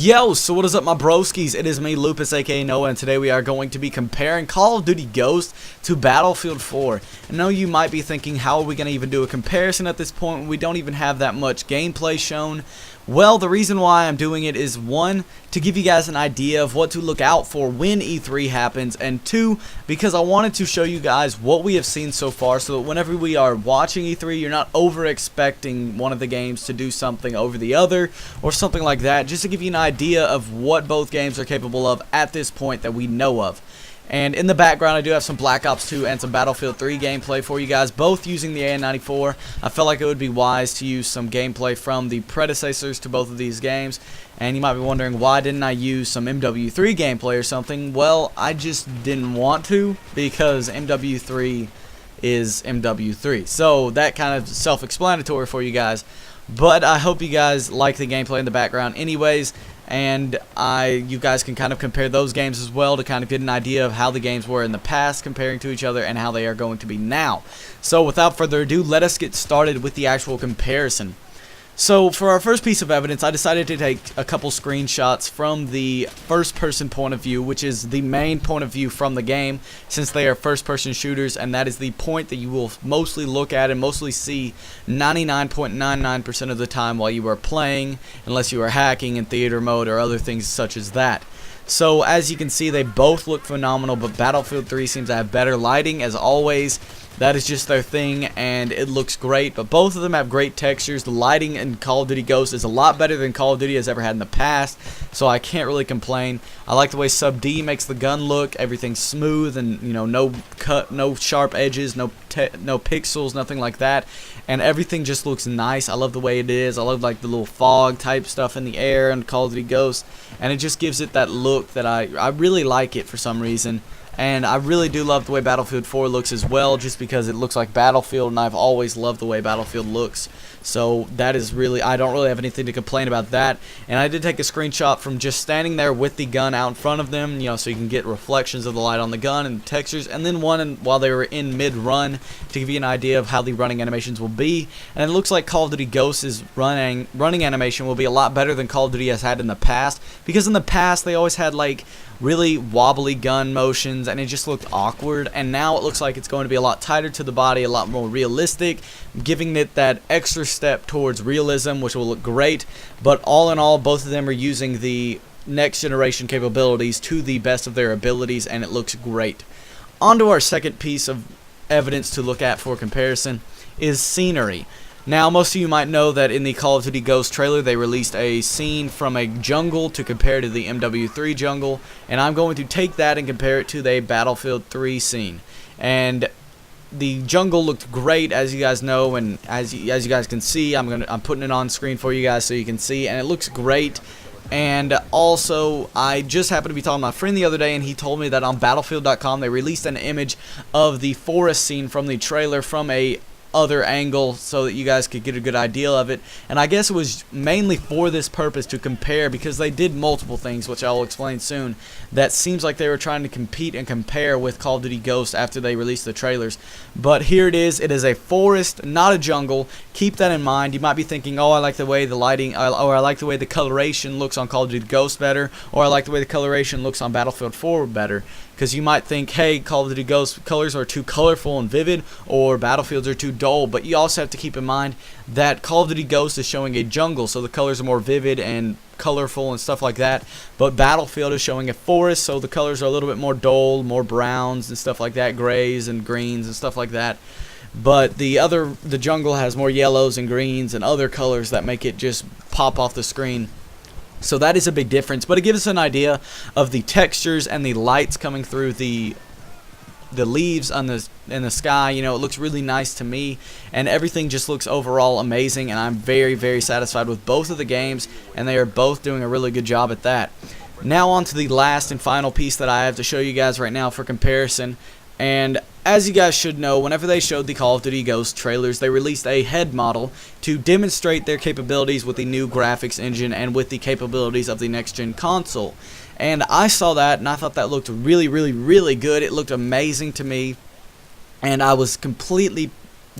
Yo, so what is up my broskies? It is me, Lupus aka Noah, and today we are going to be comparing Call of Duty Ghost to Battlefield 4. I know you might be thinking, how are we going to even do a comparison at this point when we don't even have that much gameplay shown? Well, the reason why I'm doing it is, one, to give you guys an idea of what to look out for when E3 happens, and two, because I wanted to show you guys what we have seen so far so that whenever we are watching E3, you're not over expecting one of the games to do something over the other or something like that, just to give you an idea of what both games are capable of at this point that we know of. And in the background, I do have some Black Ops 2 and some Battlefield 3 gameplay for you guys, both using the AN94. I felt like it would be wise to use some gameplay from the predecessors to both of these games. And you might be wondering, why didn't I use some MW3 gameplay or something? Well, I just didn't want to, because MW3 is MW3. So that kind of self-explanatory for you guys. But I hope you guys like the gameplay in the background anyways. And you guys can kind of compare those games as well to kind of get an idea of how the games were in the past comparing to each other and how they are going to be now. So without further ado, let us get started with the actual comparison. So for our first piece of evidence, I decided to take a couple screenshots from the first person point of view, which is the main point of view from the game, since they are first person shooters, and that is the point that you will mostly look at and mostly see 99.99% of the time while you are playing, unless you are hacking in theater mode or other things such as that. So as you can see, they both look phenomenal, but Battlefield 3 seems to have better lighting as always. That is just their thing, and it looks great, but both of them have great textures. The lighting in Call of Duty Ghost is a lot better than Call of Duty has ever had in the past, so I can't really complain. I like the way Sub D makes the gun look. Everything's smooth and, you know, no cut, no sharp edges, no pixels, nothing like that, and everything just looks nice. I love the way it is. I love like the little fog type stuff in the air in Call of Duty Ghost, and it just gives it that look that I really like it for some reason. And I really do love the way Battlefield 4 looks as well, just because it looks like Battlefield, and I've always loved the way Battlefield looks. So that is really, I don't really have anything to complain about that. And I did take a screenshot from just standing there with the gun out in front of them, you know, so you can get reflections of the light on the gun and textures. And then one while they were in mid-run to give you an idea of how the running animations will be. And it looks like Call of Duty Ghost's running animation will be a lot better than Call of Duty has had in the past, because in the past they always had like really wobbly gun motions and it just looked awkward, and now it looks like it's going to be a lot tighter to the body, a lot more realistic, giving it that extra step towards realism, which will look great. But all in all, both of them are using the next generation capabilities to the best of their abilities, and it looks great. On to our second piece of evidence to look at for comparison is scenery. Now, most of you might know that in the Call of Duty Ghost trailer, they released a scene from a jungle to compare to the MW3 jungle, and I'm going to take that and compare it to the Battlefield 3 scene. And the jungle looked great, as you guys know, and as you guys can see, I'm putting it on screen for you guys so you can see, and it looks great. And also, I just happened to be talking to my friend the other day, and he told me that on Battlefield.com they released an image of the forest scene from the trailer from a other angle so that you guys could get a good idea of it. And I guess it was mainly for this purpose, to compare, because they did multiple things, which I'll explain soon, that seems like they were trying to compete and compare with Call of Duty Ghost after they released the trailers. But here it is. It is a forest, not a jungle. Keep that in mind. You might be thinking, oh, I like the way the lighting, or I like the way the coloration looks on Call of Duty Ghost better, or I like the way the coloration looks on Battlefield 4 better. Because you might think, hey, Call of Duty Ghost colors are too colorful and vivid, or Battlefields are too dull. But you also have to keep in mind that Call of Duty Ghost is showing a jungle, so the colors are more vivid and colorful and stuff like that. But Battlefield is showing a forest, so the colors are a little bit more dull, more browns and stuff like that, grays and greens and stuff like that. But the jungle has more yellows and greens and other colors that make it just pop off the screen. So that is a big difference, but it gives us an idea of the textures and the lights coming through the leaves in the sky. You know, it looks really nice to me, and everything just looks overall amazing, and I'm very, very satisfied with both of the games, and they are both doing a really good job at that. Now on to the last and final piece that I have to show you guys right now for comparison. And as you guys should know, whenever they showed the Call of Duty Ghost trailers, they released a head model to demonstrate their capabilities with the new graphics engine and with the capabilities of the next-gen console. And I saw that, and I thought that looked really, really, really good. It looked amazing to me, and I was completely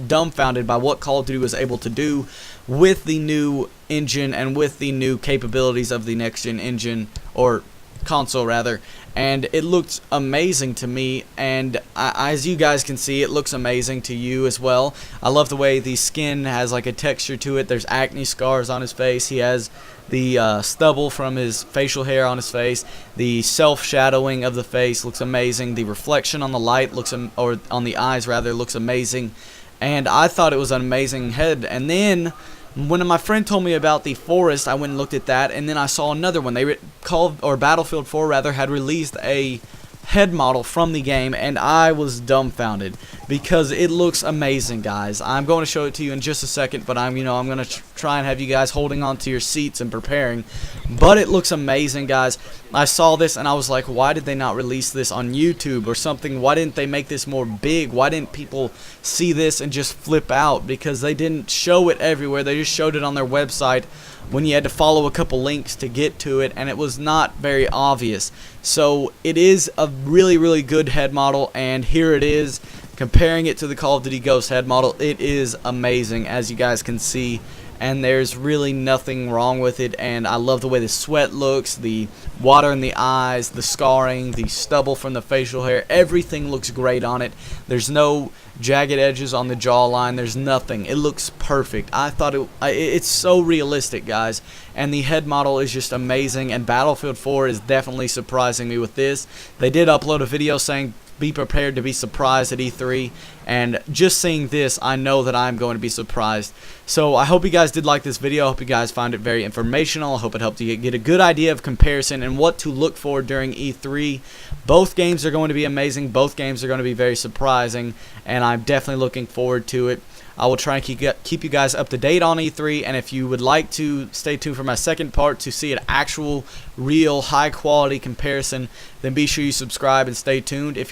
dumbfounded by what Call of Duty was able to do with the new engine and with the new capabilities of the next gen engine, or console rather, and it looked amazing to me, and as you guys can see, it looks amazing to you as well. I love the way the skin has like a texture to it. There's acne scars on his face. He has the stubble from his facial hair on his face. The self-shadowing of the face looks amazing. The reflection on the light looks or on the eyes rather, looks amazing, and I thought it was an amazing head. And then when my friend told me about the forest, I went and looked at that, and then I saw another one. They Battlefield 4 rather had released a head model from the game, and I was dumbfounded because it looks amazing, guys. I'm going to show it to you in just a second, but I'm going to try and have you guys holding on to your seats and preparing. But it looks amazing, guys. I saw this and I was like, why did they not release this on YouTube or something? Why didn't they make this more big? Why didn't people see this and just flip out? Because they didn't show it everywhere. They just showed it on their website when you had to follow a couple links to get to it, and it was not very obvious. So it is a really, really good head model, and here it is. Comparing it to the Call of Duty Ghost head model, it is amazing, as you guys can see, and there's really nothing wrong with it. And I love the way the sweat looks, the water in the eyes, the scarring, the stubble from the facial hair. Everything looks great on it. There's no jagged edges on the jawline. There's nothing. It looks perfect. I thought it's so realistic, guys, and the head model is just amazing. And Battlefield 4 is definitely surprising me with this. They did upload a video saying be prepared to be surprised at E3, and just seeing this, I know that I'm going to be surprised. So I hope you guys did like this video. I hope you guys found it very informational. I hope it helped you get a good idea of comparison and what to look for during E3. Both games are going to be amazing. Both games are going to be very surprising, and I'm definitely looking forward to it. I will try and keep you guys up to date on E3, and if you would like to stay tuned for my second part to see an actual, real, high-quality comparison, then be sure you subscribe and stay tuned. If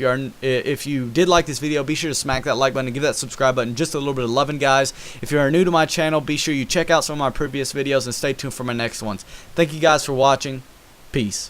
you did like this video, be sure to smack that like button and give that subscribe button just a little bit of loving, guys. If you are new to my channel, be sure you check out some of my previous videos and stay tuned for my next ones. Thank you guys for watching. Peace.